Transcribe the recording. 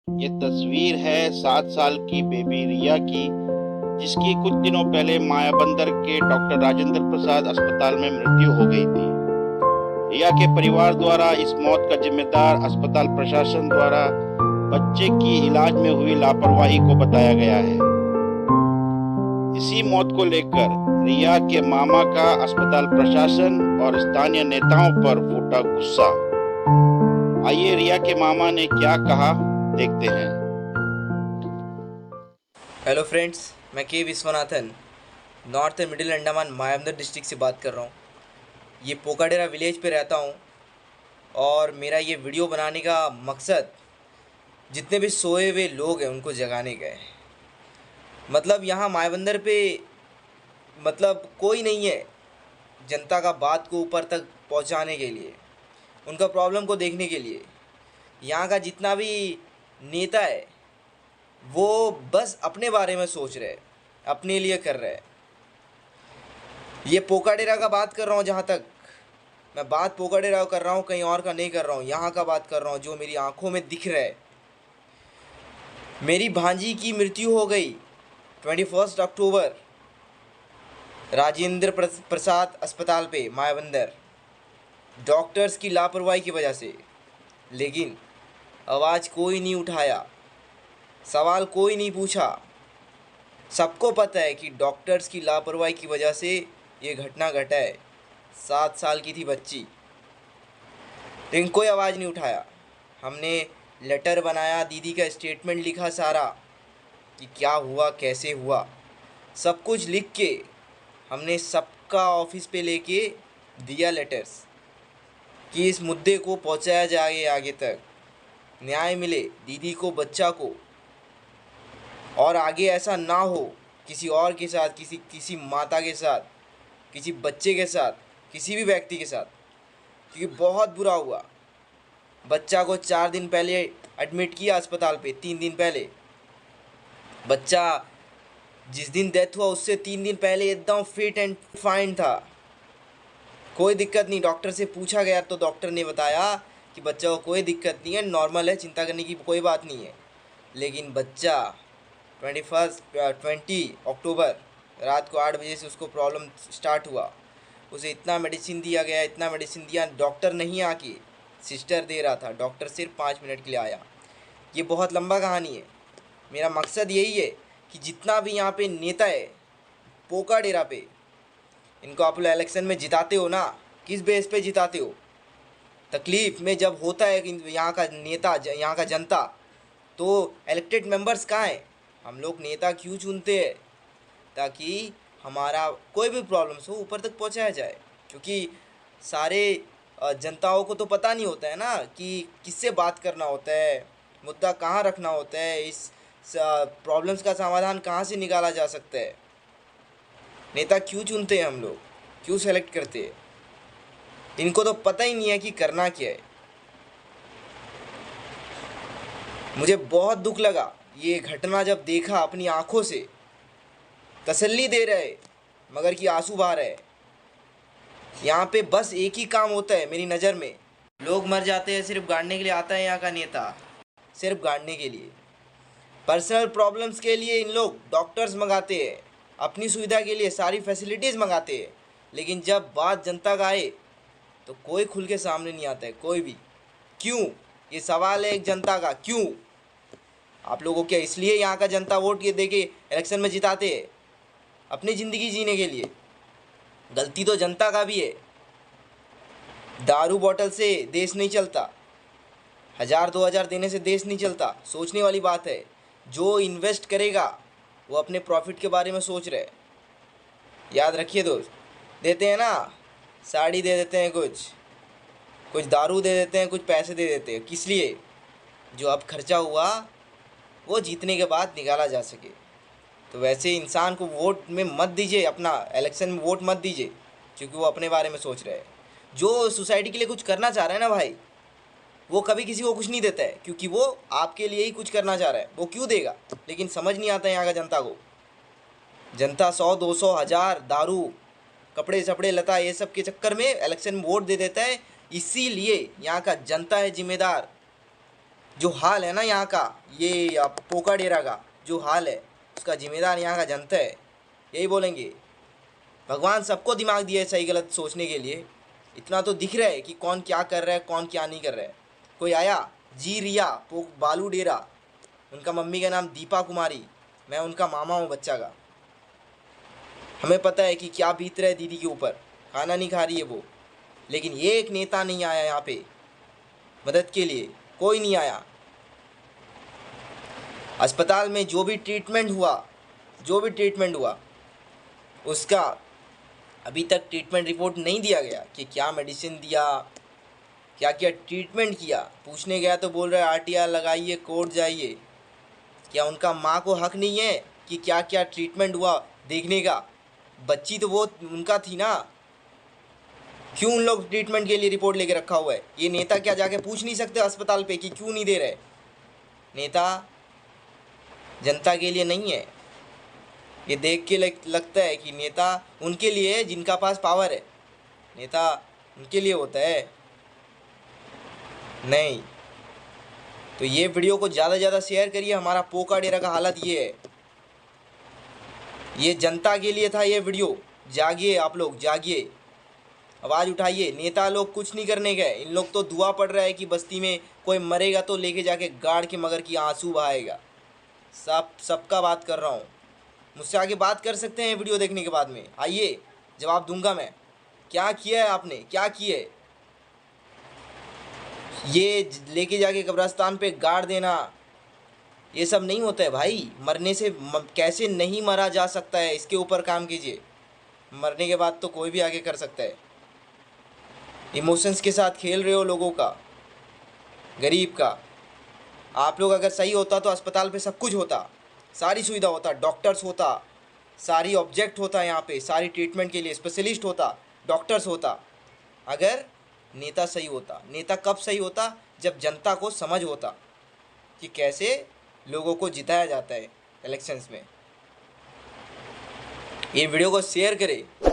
ये तस्वीर है 7 साल की बेबी रिया की, जिसकी कुछ दिनों पहले मायाबंदर के डॉक्टर राजेंद्र प्रसाद अस्पताल में मृत्यु हो गई थी। रिया के परिवार द्वारा इस मौत का जिम्मेदार अस्पताल प्रशासन द्वारा बच्चे की इलाज में हुई लापरवाही को बताया गया है। इसी मौत को लेकर रिया के मामा का अस्पताल प्रशासन और स्थानीय नेताओं पर फूटा गुस्सा। आइए रिया के मामा ने क्या कहा, देखते हैं। हेलो फ्रेंड्स, मैं K Vishwanathan north and middle Andaman Mayabunder district से बात कर रहा हूँ। ये पोकाडेरा विलेज पे रहता हूँ और मेरा ये वीडियो बनाने का मकसद जितने भी सोए हुए लोग हैं उनको जगाने का है। मतलब यहाँ मायाबंदर पे मतलब कोई नहीं है जनता का बात को ऊपर तक पहुँचाने के लिए, उनका प्रॉब्लम को देखने के लिए। यहाँ का जितना भी नेता है वो बस अपने बारे में सोच रहे, अपने लिए कर रहे। ये पोकाडेरा का बात कर रहा हूँ, जहाँ तक मैं बात पोकाडेरा कर रहा हूँ, कहीं और का नहीं कर रहा हूँ। यहाँ का बात कर रहा हूँ जो मेरी आंखों में दिख रहा है। मेरी भांजी की मृत्यु हो गई 21 अक्टूबर राजेंद्र प्रसाद अस्पताल पे मायाबंदर, डॉक्टर्स की लापरवाही की वजह से। लेकिन आवाज़ कोई नहीं उठाया, सवाल कोई नहीं पूछा। सबको पता है कि डॉक्टर्स की लापरवाही की वजह से ये घटना घटा है। 7 साल की थी बच्ची, लेकिन कोई आवाज़ नहीं उठाया। हमने लेटर बनाया, दीदी का स्टेटमेंट लिखा सारा कि क्या हुआ, कैसे हुआ, सब कुछ लिख के हमने सबका ऑफिस पे लेके दिया लेटर्स कि इस मुद्दे को पहुंचाया जाए आगे तक, न्याय मिले दीदी को, बच्चा को, और आगे ऐसा ना हो किसी और के साथ, किसी माता के साथ, किसी बच्चे के साथ, किसी भी व्यक्ति के साथ, क्योंकि बहुत बुरा हुआ। बच्चा को 4 दिन पहले एडमिट किया अस्पताल पे, 3 दिन पहले। बच्चा जिस दिन डेथ हुआ उससे 3 दिन पहले एकदम फिट एंड फाइन था, कोई दिक्कत नहीं। डॉक्टर से पूछा गया तो डॉक्टर ने बताया कि बच्चा को कोई दिक्कत नहीं है, नॉर्मल है, चिंता करने की कोई बात नहीं है। लेकिन बच्चा 20 अक्टूबर रात को 8 बजे से उसको प्रॉब्लम स्टार्ट हुआ। उसे इतना मेडिसिन दिया गया, इतना मेडिसिन दिया, डॉक्टर नहीं आके सिस्टर दे रहा था। डॉक्टर सिर्फ 5 मिनट के लिए आया। ये बहुत लंबा कहानी है। मेरा मकसद यही है कि जितना भी यहाँ पे नेता है पोकाडेरा पे, इनको आप लोग इलेक्शन में जिताते हो ना, किस बेस पे जिताते हो? तकलीफ़ में जब होता है कि यहाँ का नेता, यहाँ का जनता, तो इलेक्टेड मेंबर्स कहाँ हैं? हम लोग नेता क्यों चुनते हैं? ताकि हमारा कोई भी प्रॉब्लम्स हो ऊपर तक पहुँचाया जाए। क्योंकि सारे जनताओं को तो पता नहीं होता है ना कि किससे बात करना होता है, मुद्दा कहाँ रखना होता है, इस प्रॉब्लम्स का समाधान कहाँ से निकाला जा सकता है। नेता क्यों चुनते हैं हम लोग, क्यों सेलेक्ट करते हैं? इनको तो पता ही नहीं है कि करना क्या है। मुझे बहुत दुख लगा ये घटना जब देखा अपनी आंखों से। तसल्ली दे रहे मगर कि आंसू बहा रहे। यहाँ पे बस एक ही काम होता है मेरी नज़र में, लोग मर जाते हैं, सिर्फ गाड़ने के लिए आता है यहाँ का नेता, सिर्फ गाड़ने के लिए। पर्सनल प्रॉब्लम्स के लिए इन लोग डॉक्टर्स मंगाते हैं, अपनी सुविधा के लिए सारी फैसिलिटीज़ मंगाते हैं। लेकिन जब बात जनता का आए तो कोई खुल के सामने नहीं आता है, कोई भी। क्यों? ये सवाल है एक जनता का, क्यों? आप लोगों क्या इसलिए यहाँ का जनता वोट ये दे के इलेक्शन में जिताते हैं? अपनी ज़िंदगी जीने के लिए। गलती तो जनता का भी है। दारू बोतल से देश नहीं चलता, 1000-2000 देने से देश नहीं चलता। सोचने वाली बात है। जो इन्वेस्ट करेगा वो अपने प्रॉफिट के बारे में सोच रहे। याद रखिए दोस्त, देते हैं ना, साड़ी दे देते हैं, कुछ दारू दे देते हैं, कुछ पैसे दे देते हैं, किस लिए? जो अब खर्चा हुआ वो जीतने के बाद निकाला जा सके। तो वैसे इंसान को वोट में मत दीजिए, अपना इलेक्शन में वोट मत दीजिए, क्योंकि वो अपने बारे में सोच रहे हैं। जो सोसाइटी के लिए कुछ करना चाह रहा है ना भाई, वो कभी किसी को कुछ नहीं देता है, क्योंकि वो आपके लिए ही कुछ करना चाह रहा है। वो क्यों देगा? लेकिन समझ नहीं आता यहाँ का जनता को। जनता 100-200 1000 दारू, कपड़े सपड़े, लता, ये सब के चक्कर में इलेक्शन में वोट दे देता है। इसीलिए यहाँ का जनता है जिम्मेदार। जो हाल है ना यहाँ का, ये पोका डेरा का जो हाल है, उसका जिम्मेदार यहाँ का जनता है, यही बोलेंगे। भगवान सबको दिमाग दिया है सही गलत सोचने के लिए। इतना तो दिख रहा है कि कौन क्या कर रहा है, कौन क्या नहीं कर रहा है। कोई आया, जी रिया बालू डेरा, उनका मम्मी का नाम दीपा कुमारी, मैं उनका मामा हूँ बच्चा का। हमें पता है कि क्या बीत रहा है दीदी के ऊपर, खाना नहीं खा रही है वो, लेकिन ये एक नेता नहीं आया यहाँ पे मदद के लिए, कोई नहीं आया। अस्पताल में जो भी ट्रीटमेंट हुआ उसका अभी तक ट्रीटमेंट रिपोर्ट नहीं दिया गया कि क्या मेडिसिन दिया, क्या क्या ट्रीटमेंट किया। पूछने गया तो बोल रहा है आरटीआर लगाइए, कोर्ट जाइए। क्या उनका माँ को हक नहीं है कि क्या क्या ट्रीटमेंट हुआ देखने का? बच्ची तो वो उनका थी ना, क्यों उन लोग ट्रीटमेंट के लिए रिपोर्ट लेके रखा हुआ है? ये नेता क्या जाके पूछ नहीं सकते अस्पताल पे कि क्यों नहीं दे रहे? नेता जनता के लिए नहीं है। ये देख के लगता है कि नेता उनके लिए है जिनका पास पावर है, नेता उनके लिए होता है नहीं। तो ये वीडियो को ज़्यादा से ज़्यादा शेयर करिए। हमारा पोका डेरा का हालत ये है, ये जनता के लिए था ये वीडियो। जागिए आप लोग, जागिए, आवाज़ उठाइए। नेता लोग कुछ नहीं करने गए, इन लोग तो दुआ पड़ रहा है कि बस्ती में कोई मरेगा तो लेके जाके गाड़ के मगर की आंसू बहाएगा। सबका बात कर रहा हूँ। मुझसे आगे बात कर सकते हैं वीडियो देखने के बाद में, आइए जवाब दूंगा मैं। क्या किया है आपने, क्या किया है? ये लेके जाके कब्रिस्तान पे गाड़ देना, ये सब नहीं होता है भाई। मरने से कैसे नहीं मरा जा सकता है, इसके ऊपर काम कीजिए। मरने के बाद तो कोई भी आगे कर सकता है। इमोशंस के साथ खेल रहे हो लोगों का, गरीब का। आप लोग अगर सही होता तो अस्पताल पे सब कुछ होता, सारी सुविधा होता, डॉक्टर्स होता, सारी ऑब्जेक्ट होता यहाँ पे, सारी ट्रीटमेंट के लिए स्पेशलिस्ट होता, डॉक्टर्स होता। अगर नेता सही होता। नेता कब सही होता? जब जनता को समझ होता कि कैसे लोगों को जिताया जाता है इलेक्शंस में। ये वीडियो को शेयर करें।